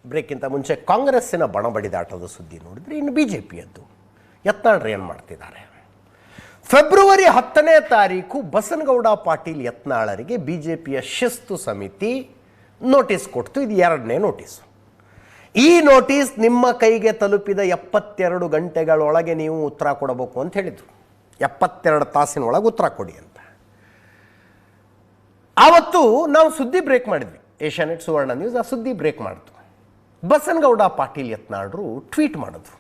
ಬ್ರೇಕ್ಗಿಂತ ಮುಂಚೆ ಕಾಂಗ್ರೆಸ್ಸಿನ ಬಣಬಡಿದಾಟದ ಸುದ್ದಿ ನೋಡಿದ್ರೆ ಇನ್ನು ಬಿ ಜೆ ಪಿಯದ್ದು ಯತ್ನಾಳ್ರು ಏನು ಮಾಡ್ತಿದ್ದಾರೆ. ಫೆಬ್ರವರಿ 10ನೇ ತಾರೀಕು ಬಸನಗೌಡ ಪಾಟೀಲ್ ಯತ್ನಾಳರಿಗೆ ಬಿ ಜೆ ಪಿಯ ಶಿಸ್ತು ಸಮಿತಿ ನೋಟಿಸ್ ಕೊಡ್ತು. ಇದು 2ನೇ ನೋಟಿಸು. ಈ ನೋಟಿಸ್ ನಿಮ್ಮ ಕೈಗೆ ತಲುಪಿದ 72 ಗಂಟೆಗಳೊಳಗೆ ನೀವು ಉತ್ತರ ಕೊಡಬೇಕು ಅಂತ ಹೇಳಿದರು. 72 ತಾಸಿನೊಳಗೆ ಉತ್ತರ ಕೊಡಿ ಅಂತ. ಆವತ್ತು ನಾವು ಸುದ್ದಿ ಬ್ರೇಕ್ ಮಾಡಿದ್ವಿ. ಏಷ್ಯಾನೆಟ್ ಸುವರ್ಣ ನ್ಯೂಸ್ ಆ ಸುದ್ದಿ ಬ್ರೇಕ್ ಮಾಡಿತು. ಬಸನಗೌಡ ಪಾಟೀಲ್ ಯತ್ನಾಳ್ರು ಟ್ವೀಟ್ ಮಾಡಿದ್ರು.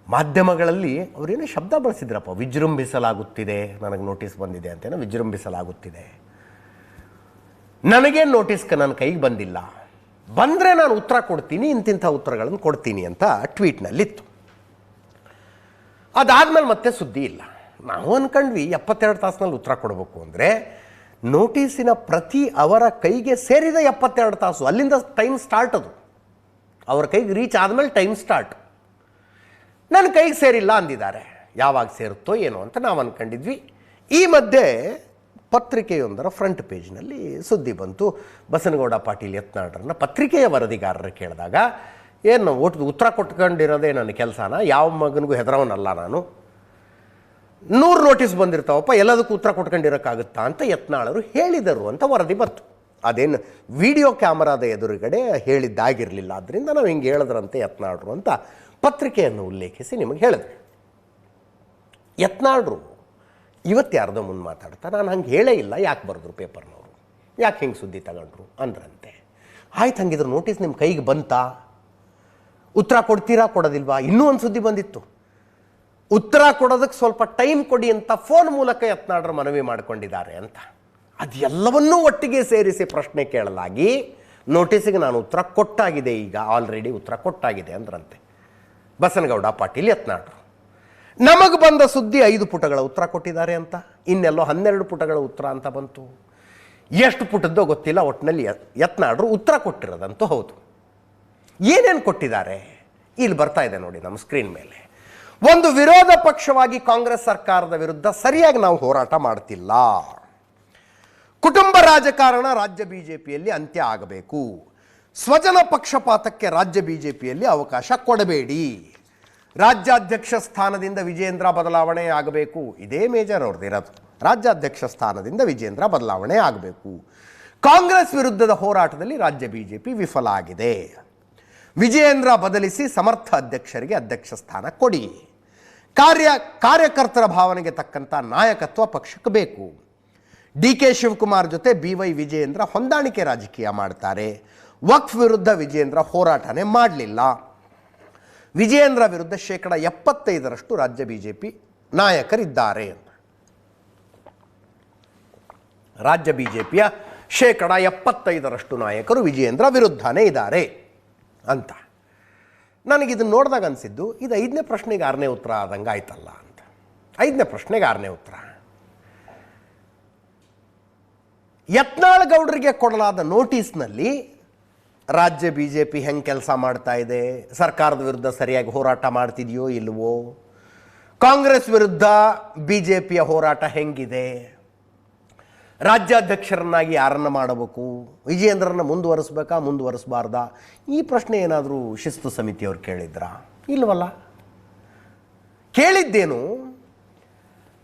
ಮಾಧ್ಯಮಗಳಲ್ಲಿ ಅವರೇನೋ ಶಬ್ದ ಬಳಸಿದ್ರಪ್ಪ, ವಿಜೃಂಭಿಸಲಾಗುತ್ತಿದೆ, ನನಗೆ ನೋಟಿಸ್ ಬಂದಿದೆ ಅಂತೇನೋ ವಿಜೃಂಭಿಸಲಾಗುತ್ತಿದೆ, ನನಗೇನು ನೋಟಿಸ್ ನನ್ನ ಕೈಗೆ ಬಂದಿಲ್ಲ, ಬಂದರೆ ನಾನು ಉತ್ತರ ಕೊಡ್ತೀನಿ, ಇಂತಿಂಥ ಉತ್ತರಗಳನ್ನು ಕೊಡ್ತೀನಿ ಅಂತ ಟ್ವೀಟ್ನಲ್ಲಿತ್ತು. ಅದಾದಮೇಲೆ ಮತ್ತೆ ಸುದ್ದಿ ಇಲ್ಲ. ನಾವು ಅಂದ್ಕೊಂಡ್ವಿ 72 ತಾಸಿನಲ್ಲಿ ಉತ್ತರ ಕೊಡಬೇಕು ಅಂದರೆ ನೋಟಿಸಿನ ಪ್ರತಿ ಅವರ ಕೈಗೆ ಸೇರಿದ 72 ತಾಸು, ಅಲ್ಲಿಂದ ಟೈಮ್ ಸ್ಟಾರ್ಟ್. ಅದು ಅವ್ರ ಕೈಗೆ ರೀಚ್ ಆದಮೇಲೆ ಟೈಮ್ ಸ್ಟಾರ್ಟ್. ನನ್ನ ಕೈಗೆ ಸೇರಿಲ್ಲ ಅಂದಿದ್ದಾರೆ. ಯಾವಾಗ ಸೇರುತ್ತೋ ಏನೋ ಅಂತ ನಾವು ಅಂದ್ಕೊಂಡಿದ್ವಿ. ಈ ಮಧ್ಯೆ ಪತ್ರಿಕೆಯೊಂದರ ಫ್ರಂಟ್ ಪೇಜ್ನಲ್ಲಿ ಸುದ್ದಿ ಬಂತು. ಬಸನಗೌಡ ಪಾಟೀಲ್ ಯತ್ನಾಳ್ರನ್ನ ಪತ್ರಿಕೆಯ ವರದಿಗಾರರು ಕೇಳಿದಾಗ, ಏನು ಉತ್ತರ ಕೊಟ್ಕೊಂಡಿರೋದೇ ನನ್ನ ಕೆಲಸನ, ಯಾವ ಮಗನಿಗೂ ಹೆದರವನಲ್ಲ ನಾನು, 100 ನೋಟಿಸ್ ಬಂದಿರ್ತಾವಪ್ಪ, ಎಲ್ಲದಕ್ಕೂ ಉತ್ತರ ಕೊಟ್ಕೊಂಡಿರೋಕ್ಕಾಗುತ್ತಾ ಅಂತ ಯತ್ನಾಳರು ಹೇಳಿದರು ಅಂತ ವರದಿ ಬಂತು. ಅದೇನು ವಿಡಿಯೋ ಕ್ಯಾಮರಾದ ಎದುರುಗಡೆ ಹೇಳಿದ್ದಾಗಿರಲಿಲ್ಲ, ಆದ್ದರಿಂದ ನಾವು ಹಿಂಗೆ ಹೇಳಿದ್ರಂತೆ ಯತ್ನಾಳ್ರು ಅಂತ ಪತ್ರಿಕೆಯನ್ನು ಉಲ್ಲೇಖಿಸಿ ನಿಮಗೆ ಹೇಳಿದ್ವಿ. ಯತ್ನಾಳ್ರು ಇವತ್ತು ಯಾರ್ದೋ ಮುಂದೆ ಮಾತಾಡ್ತಾ, ನಾನು ಹಂಗೆ ಹೇಳೇ ಇಲ್ಲ, ಯಾಕೆ ಬರೆದ್ರು ಪೇಪರ್ನವರು, ಯಾಕೆ ಹಿಂಗೆ ಸುದ್ದಿ ತಗೊಂಡ್ರು ಅಂದ್ರಂತೆ. ಆಯ್ತು, ಹಂಗಿದ್ರೆ ನೋಟಿಸ್ ನಿಮ್ಮ ಕೈಗೆ ಬಂತಾ, ಉತ್ತರ ಕೊಡ್ತೀರಾ ಕೊಡೋದಿಲ್ವಾ? ಇನ್ನೂ ಒಂದು ಸುದ್ದಿ ಬಂದಿತ್ತು, ಉತ್ತರ ಕೊಡೋದಕ್ಕೆ ಸ್ವಲ್ಪ ಟೈಮ್ ಕೊಡಿ ಅಂತ ಫೋನ್ ಮೂಲಕ ಯತ್ನಾಳ್ರು ಮನವಿ ಮಾಡಿಕೊಂಡಿದ್ದಾರೆ ಅಂತ. ಅದೆಲ್ಲವನ್ನೂ ಒಟ್ಟಿಗೆ ಸೇರಿಸಿ ಪ್ರಶ್ನೆ ಕೇಳಲಾಗಿ ನೋಟಿಸಿಗೆ ನಾನು ಉತ್ತರ ಕೊಟ್ಟಾಗಿದೆ, ಈಗ ಆಲ್ರೆಡಿ ಉತ್ತರ ಕೊಟ್ಟಾಗಿದೆ ಅಂದ್ರಂತೆ ಬಸನಗೌಡ ಪಾಟೀಲ್ ಯತ್ನಾಳ್ರು. ನಮಗೆ ಬಂದ ಸುದ್ದಿ 5 ಪುಟಗಳ ಉತ್ತರ ಕೊಟ್ಟಿದ್ದಾರೆ ಅಂತ, ಇನ್ನೆಲ್ಲೋ 12 ಪುಟಗಳ ಉತ್ತರ ಅಂತ ಬಂತು. ಎಷ್ಟು ಪುಟದ್ದೋ ಗೊತ್ತಿಲ್ಲ, ಒಟ್ಟಿನಲ್ಲಿ ಯತ್ನಾಳ್ರು ಉತ್ತರ ಕೊಟ್ಟಿರೋದಂತೂ ಹೌದು. ಏನೇನು ಕೊಟ್ಟಿದ್ದಾರೆ ಇಲ್ಲಿ ಬರ್ತಾ ಇದೆ ನೋಡಿ ನಮ್ಮ ಸ್ಕ್ರೀನ್ ಮೇಲೆ. ಒಂದು, ವಿರೋಧ ಪಕ್ಷವಾಗಿ ಕಾಂಗ್ರೆಸ್ ಸರ್ಕಾರದ ವಿರುದ್ಧ ಸರಿಯಾಗಿ ನಾವು ಹೋರಾಟ ಮಾಡ್ತಿಲ್ಲ, ಕುಟುಂಬ ರಾಜಕಾರಣ ರಾಜ್ಯ ಬಿಜೆಪಿಯಲ್ಲಿ ಅಂತ್ಯ ಆಗಬೇಕು, ಸ್ವಜನ ಪಕ್ಷಪಾತಕ್ಕೆ ರಾಜ್ಯ ಬಿಜೆಪಿಯಲ್ಲಿ ಅವಕಾಶ ಕೊಡಬೇಡಿ, ರಾಜ್ಯಾಧ್ಯಕ್ಷ ಸ್ಥಾನದಿಂದ ವಿಜೇಂದ್ರ ಬದಲಾವಣೆ ಆಗಬೇಕು. ಇದೇ ಮೇಜರ್ ಅವ್ರದ್ದಿರೋದು, ರಾಜ್ಯಾಧ್ಯಕ್ಷ ಸ್ಥಾನದಿಂದ ವಿಜೇಂದ್ರ ಬದಲಾವಣೆ ಆಗಬೇಕು. ಕಾಂಗ್ರೆಸ್ ವಿರುದ್ಧದ ಹೋರಾಟದಲ್ಲಿ ರಾಜ್ಯ ಬಿಜೆಪಿ ವಿಫಲ ಆಗಿದೆ, ವಿಜೇಂದ್ರ ಬದಲಿಸಿ ಸಮರ್ಥ ಅಧ್ಯಕ್ಷರಿಗೆ ಅಧ್ಯಕ್ಷ ಸ್ಥಾನ ಕೊಡಿ, ಕಾರ್ಯಕರ್ತರ ಭಾವನೆಗೆ ತಕ್ಕಂಥ ನಾಯಕತ್ವ ಪಕ್ಷಕ್ಕೆ ಬೇಕು, ಡಿ ಕೆ ಶಿವಕುಮಾರ್ ಜೊತೆ BY ವಿಜಯೇಂದ್ರ ಹೊಂದಾಣಿಕೆ ರಾಜಕೀಯ ಮಾಡ್ತಾರೆ, ವಕ್ಫ್ ವಿರುದ್ಧ ವಿಜಯೇಂದ್ರ ಹೋರಾಟನೇ ಮಾಡಲಿಲ್ಲ, ವಿಜಯೇಂದ್ರ ವಿರುದ್ಧ 75% ರಾಜ್ಯ ಬಿಜೆಪಿ ನಾಯಕರಿದ್ದಾರೆ, ರಾಜ್ಯ ಬಿಜೆಪಿಯ 75% ನಾಯಕರು ವಿಜಯೇಂದ್ರ ವಿರುದ್ಧನೇ ಇದ್ದಾರೆ ಅಂತ. ನನಗಿದನ್ನು ನೋಡಿದಾಗ ಅನಿಸಿದ್ದು, ಇದು 5ನೇ ಪ್ರಶ್ನೆಗೆ 6ನೇ ಉತ್ತರ ಆದಂಗೆ ಆಯ್ತಲ್ಲ ಅಂತ. 5ನೇ ಪ್ರಶ್ನೆಗೆ 6ನೇ ಉತ್ತರ. ಯತ್ನಾಳ್ ಗೌಡರಿಗೆ ಕೊಡಲಾದ ನೋಟಿಸ್ನಲ್ಲಿ ರಾಜ್ಯ ಬಿಜೆಪಿ ಹೆಂಗೆ ಕೆಲಸ ಮಾಡ್ತಾ ಇದೆ, ಸರ್ಕಾರದ ವಿರುದ್ಧ ಸರಿಯಾಗಿ ಹೋರಾಟ ಮಾಡ್ತಿದೆಯೋ ಇಲ್ವೋ, ಕಾಂಗ್ರೆಸ್ ವಿರುದ್ಧ ಬಿಜೆಪಿಯ ಹೋರಾಟ ಹೆಂಗಿದೆ, ರಾಜ್ಯಾಧ್ಯಕ್ಷರನ್ನಾಗಿ ಯಾರನ್ನು ಮಾಡಬೇಕು, ವಿಜಯೇಂದ್ರನ ಮುಂದುವರಿಸಬಾರ್ದಾ, ಈ ಪ್ರಶ್ನೆ ಏನಾದರೂ ಶಿಸ್ತು ಸಮಿತಿಯವ್ರು ಕೇಳಿದ್ರಾ? ಇಲ್ವಲ್ಲ. ಕೇಳಿದ್ದೇನು,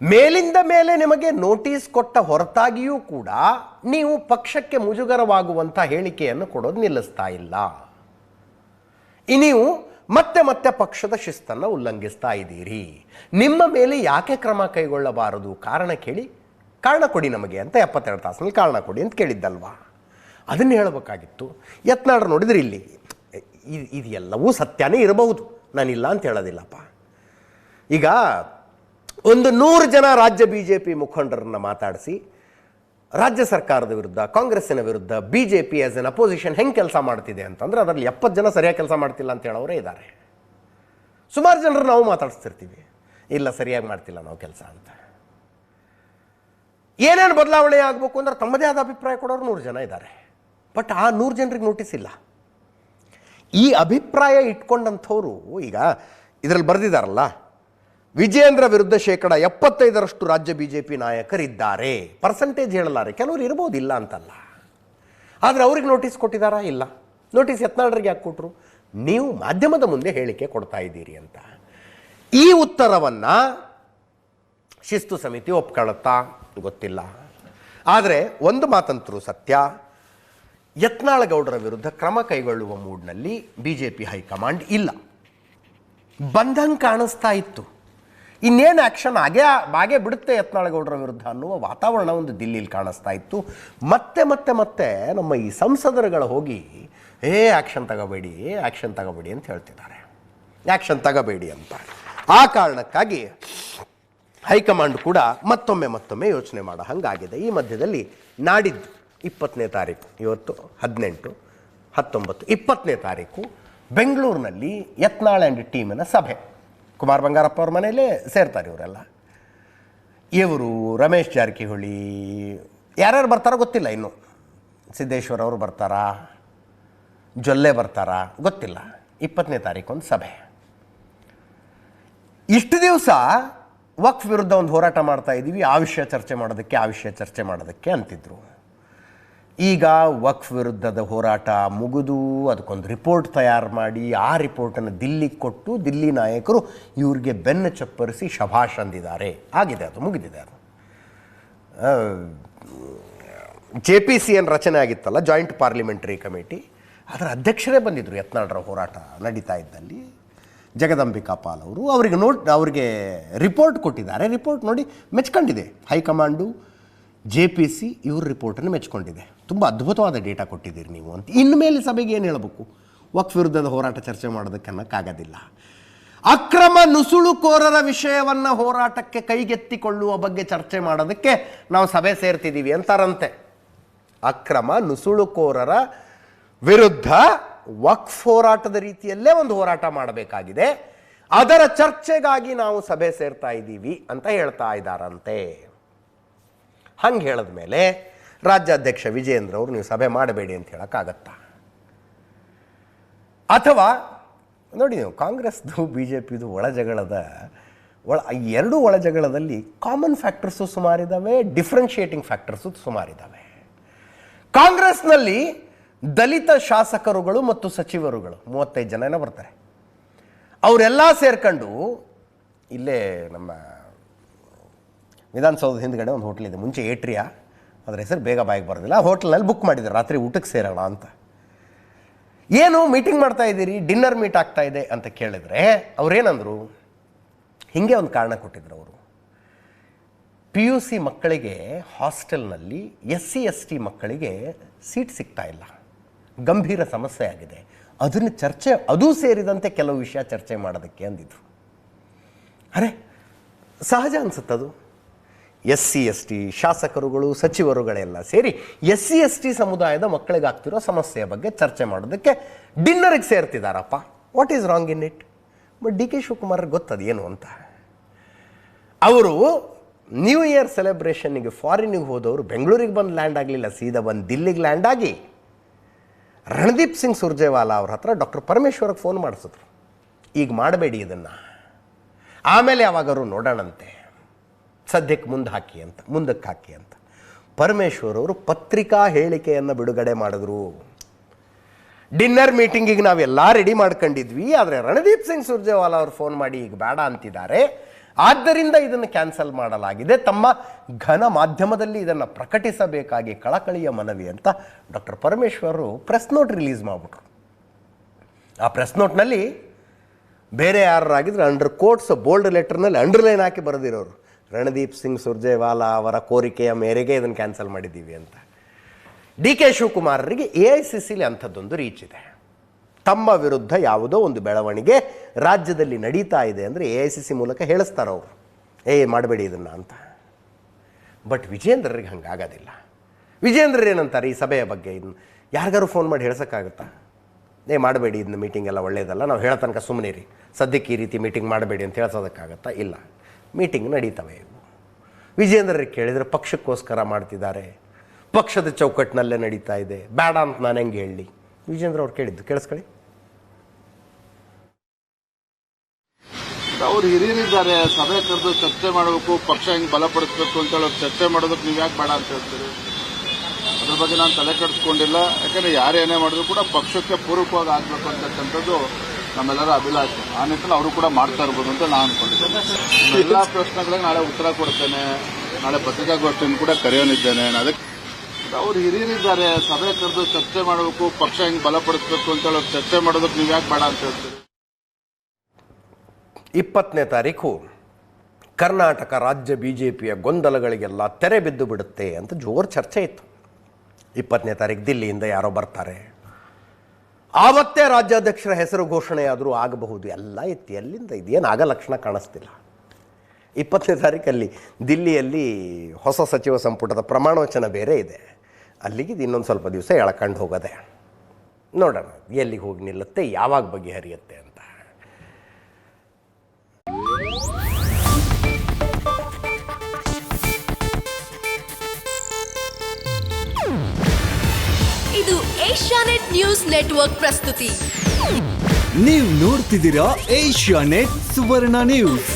ಮೇಲಿಂದ ಮೇಲೆ ನಿಮಗೆ ನೋಟಿಸ್ ಕೊಟ್ಟ ಹೊರತಾಗಿಯೂ ಕೂಡ ನೀವು ಪಕ್ಷಕ್ಕೆ ಮುಜುಗರವಾಗುವಂಥ ಹೇಳಿಕೆಯನ್ನು ಕೊಡೋದು ನಿಲ್ಲಿಸ್ತಾ ಇಲ್ಲ, ನೀವು ಮತ್ತೆ ಮತ್ತೆ ಪಕ್ಷದ ಶಿಸ್ತನ್ನು ಉಲ್ಲಂಘಿಸ್ತಾ ಇದ್ದೀರಿ, ನಿಮ್ಮ ಮೇಲೆ ಯಾಕೆ ಕ್ರಮ ಕೈಗೊಳ್ಳಬಾರದು, ಕಾರಣ ಕೊಡಿ ನಮಗೆ ಅಂತ 72 ತಾಸಿನಲ್ಲಿ ಕಾರಣ ಕೊಡಿ ಅಂತ ಕೇಳಿದ್ದಲ್ವಾ? ಅದನ್ನು ಹೇಳಬೇಕಾಗಿತ್ತು. ಯತ್ನಾಳ್ರು ನೋಡಿದ್ರೆ ಇಲ್ಲಿ ಇದೆಲ್ಲವೂ ಸತ್ಯನೇ ಇರಬಹುದು, ನಾನಿಲ್ಲ ಅಂತ ಹೇಳೋದಿಲ್ಲಪ್ಪ. ಈಗ ಒಂದು 100 ಜನ ರಾಜ್ಯ ಬಿಜೆಪಿ ಮುಖಂಡರನ್ನು ಮಾತಾಡಿಸಿ ರಾಜ್ಯ ಸರ್ಕಾರದ ವಿರುದ್ಧ, ಕಾಂಗ್ರೆಸ್ಸಿನ ವಿರುದ್ಧ ಬಿಜೆಪಿ ಆಸ್ ಎನ್ ಅಪೋಸಿಷನ್ ಹೆಂಗೆ ಕೆಲಸ ಮಾಡ್ತಿದೆ ಅಂತಂದರೆ ಅದರಲ್ಲಿ 70 ಜನ ಸರಿಯಾಗಿ ಕೆಲಸ ಮಾಡ್ತಿಲ್ಲ ಅಂತ ಹೇಳೋರೇ ಇದ್ದಾರೆ. ಸುಮಾರು ಜನರು ನಾವು ಮಾತಾಡಿಸ್ತಿರ್ತೀವಿ, ಇಲ್ಲ ಸರಿಯಾಗಿ ಮಾಡ್ತಿಲ್ಲ ನಾವು ಕೆಲಸ ಅಂತ. ಏನೇನು ಬದಲಾವಣೆ ಆಗಬೇಕು ಅಂದ್ರೆ ತಮ್ಮದೇ ಆದ ಅಭಿಪ್ರಾಯ ಕೊಡೋರು 100 ಜನ ಇದ್ದಾರೆ. ಬಟ್ ಆ 100 ಜನರಿಗೆ ನೋಟಿಸ್ ಇಲ್ಲ. ಈ ಅಭಿಪ್ರಾಯ ಇಟ್ಕೊಂಡಂಥವ್ರು ಈಗ ಇದರಲ್ಲಿ ಬರೆದಿದ್ದಾರಲ್ಲ, ವಿಜಯೇಂದ್ರ ವಿರುದ್ಧ 75% ರಾಜ್ಯ ಬಿಜೆಪಿ ನಾಯಕರಿದ್ದಾರೆ. ಪರ್ಸೆಂಟೇಜ್ ಹೇಳಲಾರೆ, ಕೆಲವರು ಇರ್ಬೋದು, ಇಲ್ಲ ಅಂತಲ್ಲ. ಆದರೆ ಅವ್ರಿಗೆ ನೋಟಿಸ್ ಕೊಟ್ಟಿದ್ದಾರಾ? ಇಲ್ಲ. ನೋಟಿಸ್ ಯತ್ನಾಳರಿಗೆ ಯಾಕೆ ಕೊಟ್ಟರು? ನೀವು ಮಾಧ್ಯಮದ ಮುಂದೆ ಹೇಳಿಕೆ ಕೊಡ್ತಾ ಇದ್ದೀರಿ ಅಂತ. ಈ ಉತ್ತರವನ್ನು ಶಿಸ್ತು ಸಮಿತಿ ಒಪ್ಕೊಳ್ಳುತ್ತಾ ಗೊತ್ತಿಲ್ಲ. ಆದರೆ ಒಂದು ಮಾತಂತರೂ ಸತ್ಯ, ಯತ್ನಾಳಗೌಡರ ವಿರುದ್ಧ ಕ್ರಮ ಕೈಗೊಳ್ಳುವ ಮೂಡ್ನಲ್ಲಿ BJP ಹೈಕಮಾಂಡ್ ಇಲ್ಲ. ಬಂದಂಗೆ ಕಾಣಿಸ್ತಾ ಇತ್ತು. ಇನ್ನೇನು ಆ್ಯಕ್ಷನ್ ಹಾಗೇ ಬಿಡುತ್ತೆ ಯತ್ನಾಳಗೌಡರ ವಿರುದ್ಧ ಅನ್ನುವ ವಾತಾವರಣ ಒಂದು ದಿಲ್ಲಿಲಿ ಕಾಣಿಸ್ತಾ ಇತ್ತು. ಮತ್ತೆ ಮತ್ತೆ ಮತ್ತೆ ನಮ್ಮ ಈ ಸಂಸದರುಗಳು ಹೋಗಿ ಆ್ಯಕ್ಷನ್ ತಗೋಬೇಡಿ ಅಂತ ಹೇಳ್ತಿದ್ದಾರೆ. ಆ್ಯಕ್ಷನ್ ತಗೋಬೇಡಿ ಅಂತ. ಆ ಕಾರಣಕ್ಕಾಗಿ ಹೈಕಮಾಂಡ್ ಕೂಡ ಮತ್ತೊಮ್ಮೆ ಯೋಚನೆ ಮಾಡೋ ಹಾಗಾಗಿದೆ. ಈ ಮಧ್ಯದಲ್ಲಿ ನಾಡಿದ್ದು 20ನೇ ತಾರೀಕು, ಇವತ್ತು 18, 19, 20ನೇ ತಾರೀಕು ಬೆಂಗಳೂರಿನಲ್ಲಿ ಯತ್ನಾಳ್ ಆ್ಯಂಡ್ ಟೀಮಿನ ಸಭೆ. ಕುಮಾರ್ ಬಂಗಾರಪ್ಪ ಅವ್ರ ಮನೆಯಲ್ಲೇ ಸೇರ್ತಾರೆ ಇವರೆಲ್ಲ. ಇವರು ರಮೇಶ್ ಜಾರಕಿಹೊಳಿ ಯಾರ್ಯಾರು ಬರ್ತಾರೋ ಗೊತ್ತಿಲ್ಲ. ಇನ್ನು ಸಿದ್ದೇಶ್ವರ ಅವರು ಬರ್ತಾರಾ, ಜೊಲ್ಲೆ ಬರ್ತಾರಾ ಗೊತ್ತಿಲ್ಲ. 20ನೇ ತಾರೀಕು ಒಂದು ಸಭೆ. ಇಷ್ಟು ದಿವಸ ವಕ್ಫ್ ವಿರುದ್ಧ ಒಂದು ಹೋರಾಟ ಮಾಡ್ತಾ ಇದ್ದೀವಿ, ಆ ವಿಷಯ ಚರ್ಚೆ ಮಾಡೋದಕ್ಕೆ ಅಂತಿದ್ರು. ಈಗ ವಕ್ಫ್ ವಿರುದ್ಧದ ಹೋರಾಟ ಮುಗಿದು ಅದಕ್ಕೊಂದು ರಿಪೋರ್ಟ್ ತಯಾರು ಮಾಡಿ ಆ ರಿಪೋರ್ಟನ್ನು ದಿಲ್ಲಿಗೆ ಕೊಟ್ಟು ದಿಲ್ಲಿ ನಾಯಕರು ಇವ್ರಿಗೆ ಬೆನ್ನು ಚಪ್ಪರಿಸಿ ಶಭಾಷ್ ಅಂದಿದ್ದಾರೆ. ಆಗಿದೆ, ಅದು ಮುಗಿದಿದೆ. ಅದು JPCN ರಚನೆ ಆಗಿತ್ತಲ್ಲ, ಜಾಯಿಂಟ್ ಪಾರ್ಲಿಮೆಂಟರಿ ಕಮಿಟಿ, ಅದರ ಅಧ್ಯಕ್ಷರೇ ಬಂದಿದ್ದರು ಯತ್ನಾಳರ ಹೋರಾಟ ನಡೀತಾ ಇದ್ದಲ್ಲಿ. ಜಗದಂಬಿಕಾ ಪಾಲ್ ಅವರು ಅವರಿಗೆ ರಿಪೋರ್ಟ್ ಕೊಟ್ಟಿದ್ದಾರೆ. ರಿಪೋರ್ಟ್ ನೋಡಿ ಮೆಚ್ಕೊಂಡಿದೆ ಹೈಕಮಾಂಡು, JPC ಇವ್ರ ರಿಪೋರ್ಟನ್ನು ಮೆಚ್ಕೊಂಡಿದೆ. ತುಂಬ ಅದ್ಭುತವಾದ ಡೇಟಾ ಕೊಟ್ಟಿದ್ದೀರಿ ನೀವು ಅಂತ. ಇನ್ಮೇಲೆ ಸಭೆಗೆ ಏನು ಹೇಳಬೇಕು? ವಕ್ಫ್ ವಿರುದ್ಧದ ಹೋರಾಟ ಚರ್ಚೆ ಮಾಡೋದಕ್ಕೆ ಅನ್ನೋಕ್ಕಾಗೋದಿಲ್ಲ. ಅಕ್ರಮ ನುಸುಳುಕೋರರ ವಿಷಯವನ್ನು ಹೋರಾಟಕ್ಕೆ ಕೈಗೆತ್ತಿಕೊಳ್ಳುವ ಬಗ್ಗೆ ಚರ್ಚೆ ಮಾಡೋದಕ್ಕೆ ನಾವು ಸಭೆ ಸೇರ್ತಿದ್ದೀವಿ ಅಂತಾರಂತೆ. ಅಕ್ರಮ ನುಸುಳುಕೋರರ ವಿರುದ್ಧ ವಕ್ಫ್ ಹೋರಾಟದ ರೀತಿಯಲ್ಲೇ ಒಂದು ಹೋರಾಟ ಮಾಡಬೇಕಾಗಿದೆ, ಅದರ ಚರ್ಚೆಗಾಗಿ ನಾವು ಸಭೆ ಸೇರ್ತಾ ಇದ್ದೀವಿ ಅಂತ ಹೇಳ್ತಾ ಇದ್ದಾರಂತೆ. ಹಂಗೆ ಹೇಳಿದ ಮೇಲೆ ರಾಜ್ಯಾಧ್ಯಕ್ಷ ವಿಜಯೇಂದ್ರ ಅವರು ನೀವು ಸಭೆ ಮಾಡಬೇಡಿ ಅಂತ ಹೇಳೋಕ್ಕಾಗತ್ತಾ? ಅಥವಾ ನೋಡಿ, ನೀವು ಕಾಂಗ್ರೆಸ್ದು BJPದು ಎರಡೂ ಒಳಜಗಳದಲ್ಲಿ ಕಾಮನ್ ಫ್ಯಾಕ್ಟರ್ಸು ಸುಮಾರಿದ್ದಾವೆ, ಡಿಫ್ರೆನ್ಷಿಯೇಟಿಂಗ್ ಫ್ಯಾಕ್ಟರ್ಸು ಸುಮಾರಿದ್ದಾವೆ. ಕಾಂಗ್ರೆಸ್ನಲ್ಲಿ ದಲಿತ ಶಾಸಕರುಗಳು ಮತ್ತು ಸಚಿವರುಗಳು 35 ಜನ ಬರ್ತಾರೆ. ಅವರೆಲ್ಲ ಸೇರ್ಕೊಂಡು ಇಲ್ಲೇ ನಮ್ಮ ವಿಧಾನಸೌಧದ ಹಿಂದ್ಗಡೆ ಒಂದು ಹೋಟ್ಲ್ ಇದೆ, ಮುಂಚೆ ಏಟ್ರಿಯಾ, ಅದರ ಹೆಸರು ಬೇಗ ಬಾಯಿಗೆ ಬರೋದಿಲ್ಲ. ಆ ಹೋಟ್ಲಲ್ಲಿ ಬುಕ್ ಮಾಡಿದ್ದಾರೆ ರಾತ್ರಿ ಊಟಕ್ಕೆ ಸೇರೋಣ ಅಂತ. ಏನು ಮೀಟಿಂಗ್ ಮಾಡ್ತಾ ಇದ್ದೀರಿ, ಡಿನ್ನರ್ ಮೀಟ್ ಆಗ್ತಾ ಇದೆ ಅಂತ ಕೇಳಿದ್ರೆ ಅವರೇನಂದರು, ಹೀಗೆ ಒಂದು ಕಾರಣ ಕೊಟ್ಟಿದ್ರು ಅವರು. PUC ಮಕ್ಕಳಿಗೆ ಹಾಸ್ಟೆಲ್ನಲ್ಲಿ SC ST ಮಕ್ಕಳಿಗೆ ಸೀಟ್ ಸಿಗ್ತಾ ಇಲ್ಲ, ಗಂಭೀರ ಸಮಸ್ಯೆ ಆಗಿದೆ, ಅದೂ ಸೇರಿದಂತೆ ಕೆಲವು ವಿಷಯ ಚರ್ಚೆ ಮಾಡೋದಕ್ಕೆ ಅಂದಿದ್ರು. ಅರೆ ಸಹಜ ಅನಿಸುತ್ತದು. SC ST ಶಾಸಕರುಗಳು ಸಚಿವರುಗಳೆಲ್ಲ ಸೇರಿ SC ST ಸಮುದಾಯದ ಮಕ್ಕಳಿಗಾಗ್ತಿರೋ ಸಮಸ್ಯೆಯ ಬಗ್ಗೆ ಚರ್ಚೆ ಮಾಡೋದಕ್ಕೆ ಡಿನ್ನರಿಗೆ ಸೇರ್ತಿದ್ದಾರಪ್ಪ. What is wrong in it? But DK Shivakumar ಗೊತ್ತದು ಏನು ಅಂತ. ಅವರು ನ್ಯೂ ಇಯರ್ ಸೆಲೆಬ್ರೇಷನ್ನಿಗೆ ಫಾರಿನ್ನಿಗೆ ಹೋದವರು ಬೆಂಗಳೂರಿಗೆ ಬಂದು ಲ್ಯಾಂಡ್ ಆಗಲಿಲ್ಲ, ಸೀದಾ ಬಂದು ದಿಲ್ಲಿಗೆ ಲ್ಯಾಂಡ್ ಆಗಿ ರಣದೀಪ್ ಸಿಂಗ್ ಸುರ್ಜೇವಾಲಾ ಅವ್ರ ಹತ್ರ ಡಾಕ್ಟರ್ ಪರಮೇಶ್ವರ್ಗೆ ಫೋನ್ ಮಾಡಿಸಿದ್ರು, ಈಗ ಮಾಡಬೇಡಿ ಇದನ್ನು, ಆಮೇಲೆ ಯಾವಾಗಾದ್ರು ನೋಡೋಣಂತೆ, ಸದ್ಯಕ್ಕೆ ಮುಂದಕ್ಕೆ ಹಾಕಿ ಅಂತ ಪರಮೇಶ್ವರ್ ಅವರು ಪತ್ರಿಕಾ ಹೇಳಿಕೆಯನ್ನು ಬಿಡುಗಡೆ ಮಾಡಿದ್ರು. ಡಿನ್ನರ್ ಮೀಟಿಂಗಿಗೆ ನಾವೆಲ್ಲ ರೆಡಿ ಮಾಡ್ಕೊಂಡಿದ್ವಿ, ಆದರೆ ರಣದೀಪ್ ಸಿಂಗ್ ಸುರ್ಜೇವಾಲಾ ಅವರು ಫೋನ್ ಮಾಡಿ ಈಗ ಬೇಡ ಅಂತಿದ್ದಾರೆ, ಆದ್ದರಿಂದ ಇದನ್ನು ಕ್ಯಾನ್ಸಲ್ ಮಾಡಲಾಗಿದೆ, ತಮ್ಮ ಘನ ಮಾಧ್ಯಮದಲ್ಲಿ ಇದನ್ನು ಪ್ರಕಟಿಸಬೇಕಾಗಿ ಕಳಕಳಿಯ ಮನವಿ ಅಂತ ಡಾಕ್ಟರ್ ಪರಮೇಶ್ವರು ಪ್ರೆಸ್ ನೋಟ್ ರಿಲೀಸ್ ಮಾಡಿಬಿಟ್ರು. ಆ ಪ್ರೆಸ್ ನೋಟ್ನಲ್ಲಿ ಬೇರೆ ಯಾರಾಗಿದ್ರೆ ಅಂಡರ್ ಕೋಟ್ಸ್ ಬೋಲ್ಡ್ ಲೆಟರ್ನಲ್ಲಿ ಅಂಡರ್ಲೈನ್ ಹಾಕಿ ಬರೆದಿರೋರು, ರಣದೀಪ್ ಸಿಂಗ್ ಸುರ್ಜೇವಾಲಾ ಅವರ ಕೋರಿಕೆಯ ಮೇರೆಗೆ ಇದನ್ನು ಕ್ಯಾನ್ಸಲ್ ಮಾಡಿದ್ದೀವಿ ಅಂತ. DK ಶಿವಕುಮಾರರಿಗೆ AICCಲಿ ಅಂಥದ್ದೊಂದು ರೀಚ್ ಇದೆ. ತಮ್ಮ ವಿರುದ್ಧ ಯಾವುದೋ ಒಂದು ಬೆಳವಣಿಗೆ ರಾಜ್ಯದಲ್ಲಿ ನಡೀತಾ ಇದೆ ಅಂದರೆ AICC ಮೂಲಕ ಹೇಳಿಸ್ತಾರೆ ಅವರು, ಮಾಡಬೇಡಿ ಇದನ್ನು ಅಂತ. ಬಟ್ ವಿಜೇಂದ್ರರಿಗೆ ಹಂಗಾಗೋದಿಲ್ಲ. ವಿಜೇಂದ್ರ ಏನಂತಾರೆ ಈ ಸಭೆಯ ಬಗ್ಗೆ, ಇದನ್ನು ಯಾರಿಗಾರು ಫೋನ್ ಮಾಡಿ ಹೇಳ್ಸೋಕ್ಕಾಗುತ್ತಾ? ಮಾಡಬೇಡಿ ಇದನ್ನ, ಮೀಟಿಂಗ್ ಎಲ್ಲ ಒಳ್ಳೆಯದಲ್ಲ, ನಾವು ಹೇಳೋ ತನಕ ಸುಮ್ಮನೆ ರೀ, ಸದ್ಯಕ್ಕೆ ಈ ರೀತಿ ಮೀಟಿಂಗ್ ಮಾಡಬೇಡಿ ಅಂತ ಹೇಳ್ಸೋದಕ್ಕಾಗತ್ತಾ? ಇಲ್ಲ, ಮೀಟಿಂಗ್ ನಡೀತವೆ ಇವು. ವಿಜೇಂದ್ರರಿಗೆ ಕೇಳಿದರೆ ಪಕ್ಷಕ್ಕೋಸ್ಕರ ಮಾಡ್ತಿದ್ದಾರೆ, ಪಕ್ಷದ ಚೌಕಟ್ಟಿನಲ್ಲೇ ನಡೀತಾ ಇದೆ, ಬೇಡ ಅಂತ ನಾನು ಹೆಂಗೆ ಹೇಳಿ? ವಿಜೇಂದ್ರ ಅವ್ರು ಕೇಳಿದ್ದು ಕೇಳಿಸ್ಕೊಳ್ಳಿ. ಅವ್ರು ಹಿರಿಯರಿದ್ದಾರೆ, ಸಭೆ ಕರೆದು ಚರ್ಚೆ ಮಾಡಬೇಕು, ಪಕ್ಷ ಹೆಂಗೆ ಬಲಪಡಿಸಬೇಕು ಅಂತ ಹೇಳಿ ಚರ್ಚೆ ಮಾಡೋದಕ್ಕೆ ನೀವು ಯಾಕೆ ಬೇಡ ಅಂತ ಹೇಳ್ತೀರಿ? ಅದ್ರ ಬಗ್ಗೆ ನಾನು ತಲೆ ಕೆಡಿಸ್ಕೊಂಡಿಲ್ಲ. ಯಾಕಂದರೆ ಯಾರೇನೇ ಮಾಡಿದ್ರು ಕೂಡ ಪಕ್ಷಕ್ಕೆ ಪೂರಕವಾಗಿ ಆಗಬೇಕು ಅಂತಕ್ಕಂಥದ್ದು ನಮ್ಮೆಲ್ಲರ ಅಭಿಲಾಷೆ. ಆ ನಿಟ್ಟಿನಲ್ಲಿ ಅವರು ಕೂಡ ಮಾಡ್ತಾ ಇರ್ಬೋದು ಅಂತ ನಾನು ಅನ್ಕೊಂಡಿದ್ದೇನೆ. ಎಲ್ಲ ಪ್ರಶ್ನೆಗಳಿಗೆ ನಾಳೆ ಉತ್ತರ ಕೊಡ್ತೇನೆ. ನಾಳೆ ಪತ್ರಿಕಾಗೋಷ್ಠಿಯನ್ನು ಕೂಡ ಕರೆಯೋನಿದ್ದೇನೆ. ಅದಕ್ಕೆ ಅವ್ರು ಹಿರಿಯರಿದ್ದಾರೆ, ಸಭೆ ಕರೆದು ಚರ್ಚೆ ಮಾಡಬೇಕು, ಪಕ್ಷ ಹೆಂಗೆ ಬಲಪಡಿಸಬೇಕು ಅಂತ ಹೇಳಿ ಚರ್ಚೆ ಮಾಡೋದಕ್ಕೆ ನೀವು ಯಾಕೆ ಬೇಡ ಅಂತ ಹೇಳ್ತೀರಿ? 20ನೇ ತಾರೀಕು ಕರ್ನಾಟಕ ರಾಜ್ಯ BJPಯ ಗೊಂದಲಗಳಿಗೆಲ್ಲ ತೆರೆ ಬಿದ್ದು ಬಿಡುತ್ತೆ ಅಂತ ಜೋರು ಚರ್ಚೆ ಇತ್ತು. 20ನೇ ತಾರೀಕು ದಿಲ್ಲಿಯಿಂದ ಯಾರೋ ಬರ್ತಾರೆ, ಆವತ್ತೇ ರಾಜ್ಯಾಧ್ಯಕ್ಷರ ಹೆಸರು ಘೋಷಣೆಯಾದರೂ ಆಗಬಹುದು. ಎಲ್ಲ ಇತ್ತು. ಎಲ್ಲಿಂದ ಇದೇನು ಆಗ ಲಕ್ಷಣ ಕಾಣಿಸ್ತಿಲ್ಲ. 20ನೇ ತಾರೀಕಲ್ಲಿ ದಿಲ್ಲಿಯಲ್ಲಿ ಹೊಸ ಸಚಿವ ಸಂಪುಟದ ಪ್ರಮಾಣವಚನ ಬೇರೆ ಇದೆ. ಅಲ್ಲಿಗೆ ಇನ್ನೊಂದು ಸ್ವಲ್ಪ ದಿವಸ ಎಳ್ಕೊಂಡು ಹೋಗೋದೆ. ನೋಡೋಣ ಎಲ್ಲಿಗೆ ಹೋಗಿ ನಿಲ್ಲುತ್ತೆ, ಯಾವಾಗ ಬಗೆಹರಿಯುತ್ತೆ ಅಂತ. ಇದು ಏಷ್ಯಾನೆಟ್ ನ್ಯೂಸ್ ನೆಟ್ವರ್ಕ್ ಪ್ರಸ್ತುತಿ. ನೀವು ನೋಡ್ತಿದ್ದೀರಾ ಏಷ್ಯಾನೆಟ್ ಸುವರ್ಣ ನ್ಯೂಸ್.